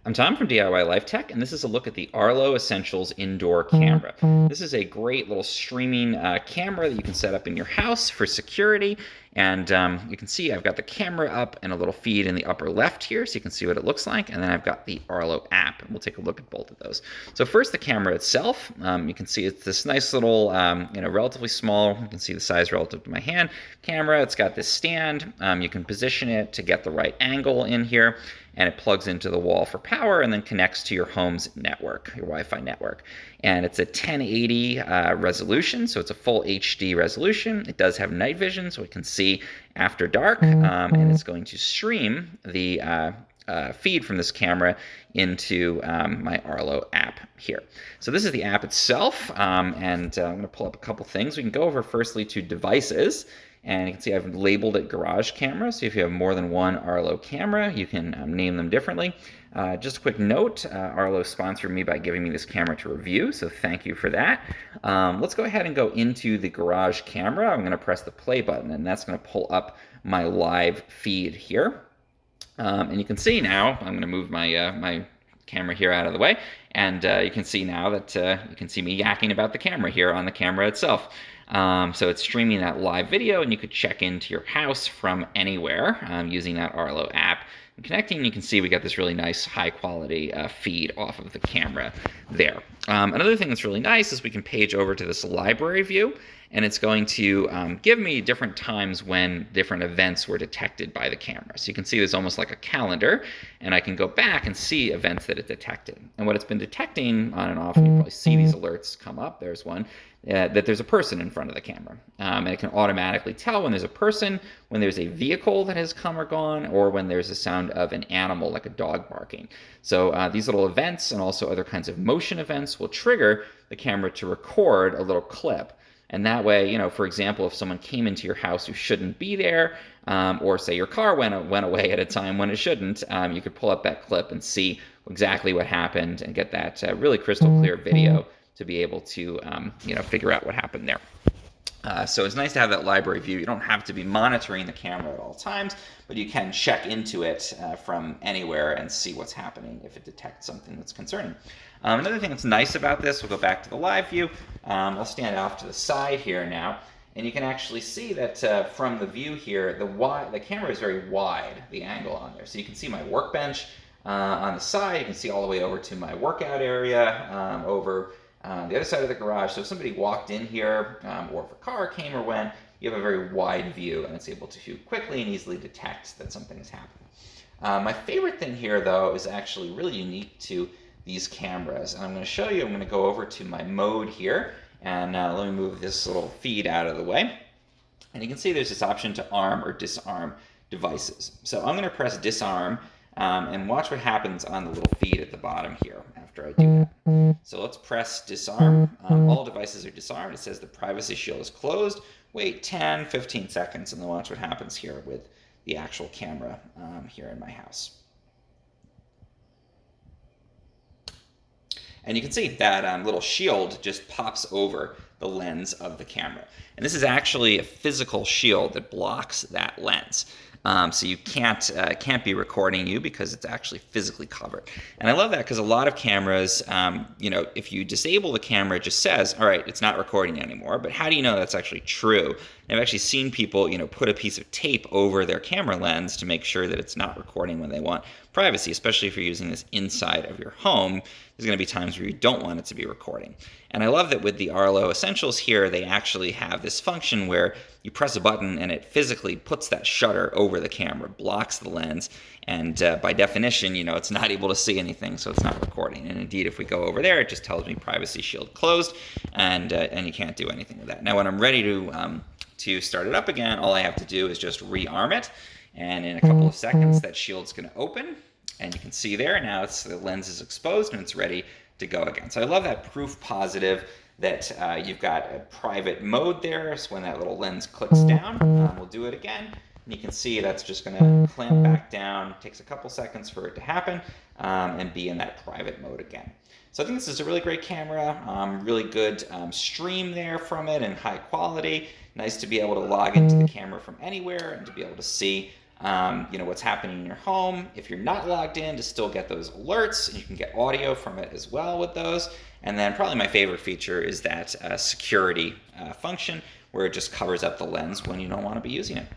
I'm Tom from DIY Life Tech, and this is a look at the Arlo Essentials indoor camera. This is a great little streaming camera that you can set up in your house for security. And you can see I've got the camera up and a little feed in the upper left here, so you can see what it looks like. And then I've got the Arlo app, and we'll take a look at both of those. So first, the camera itself. You can see it's this nice little, relatively small. You can see the size relative to my hand camera. It's got this stand. You can position it to get the right angle in here, and it plugs into the wall for power and then connects to your home's network, your Wi-Fi network. And it's a 1080 resolution, so it's a full HD resolution. It does have night vision, so it can see after dark, and it's going to stream the feed from this camera into my Arlo app here. So this is the app itself, and I'm going to pull up a couple things. We can go over firstly to devices. And you can see I've labeled it garage camera. So if you have more than one Arlo camera, you can name them differently. Just a quick note, Arlo sponsored me by giving me this camera to review, so thank you for that. Let's go ahead and go into the garage camera. I'm going to press the play button, and that's going to pull up my live feed here. And you can see now, I'm going to move my my camera here out of the way, and you can see now that you can see me yakking about the camera here on the camera itself. So it's streaming that live video, and you could check into your house from anywhere using that Arlo app. And connecting, you can see we got this really nice high quality feed off of the camera there. Another thing that's really nice is we can page over to this library view, and it's going to give me different times when different events were detected by the camera. So you can see there's almost like a calendar, and I can go back and see events that it detected. And what it's been detecting on and off, and you probably see these alerts come up, there's one, that there's a person in front of the camera. And it can automatically tell when there's a person, when there's a vehicle that has come or gone, or when there's a sound of an animal like a dog barking. So these little events and also other kinds of motion events will trigger the camera to record a little clip. And that way, for example, if someone came into your house who shouldn't be there, or say your car went away at a time when it shouldn't, you could pull up that clip and see exactly what happened and get that really crystal clear video to be able to figure out what happened there. So it's nice to have that library view. You don't have to be monitoring the camera at all times, but you can check into it from anywhere and see what's happening if it detects something that's concerning. Another thing that's nice about this, we'll go back to the live view. I'll stand off to the side here now, and you can actually see that from the view here, the camera is very wide, the angle on there. So you can see my workbench on the side. You can see all the way over to my workout area over the other side of the garage. So if somebody walked in here, or if a car came or went, you have a very wide view, and it's able to quickly and easily detect that something is happening. My favorite thing here, though, is actually really unique to these cameras. And I'm going to show you, I'm going to go over to my mode here, and let me move this little feed out of the way. And you can see there's this option to arm or disarm devices. So I'm going to press disarm, and watch what happens on the little feed at the bottom here after I do that. So let's press disarm. All devices are disarmed. It says the privacy shield is closed. Wait 10, 15 seconds, and then watch what happens here with the actual camera here in my house. And you can see that little shield just pops over the lens of the camera. And this is actually a physical shield that blocks that lens. So you can't be recording you because it's actually physically covered. And I love that because a lot of cameras, if you disable the camera, it just says, all right, it's not recording anymore. But how do you know that's actually true? And I've actually seen people, put a piece of tape over their camera lens to make sure that it's not recording when they want privacy, especially if you're using this inside of your home. There's going to be times where you don't want it to be recording. And I love that with the Arlo Essentials here, they actually have this function where you press a button and it physically puts that shutter over the camera, blocks the lens, and by definition, it's not able to see anything, so it's not recording. And indeed, if we go over there, it just tells me privacy shield closed, and you can't do anything with that. Now, when I'm ready to start it up again, all I have to do is just rearm it, and in a couple of seconds, that shield's going to open. And you can see there, now the lens is exposed and it's ready to go again. So I love that proof positive that you've got a private mode there. So when that little lens clicks down, we'll do it again. And you can see that's just going to clamp back down. It takes a couple seconds for it to happen and be in that private mode again. So I think this is a really great camera, really good stream there from it and high quality. Nice to be able to log into the camera from anywhere and to be able to see what's happening in your home. If you're not logged in, to still get those alerts, and you can get audio from it as well with those. And then probably my favorite feature is that security function, where it just covers up the lens when you don't want to be using it.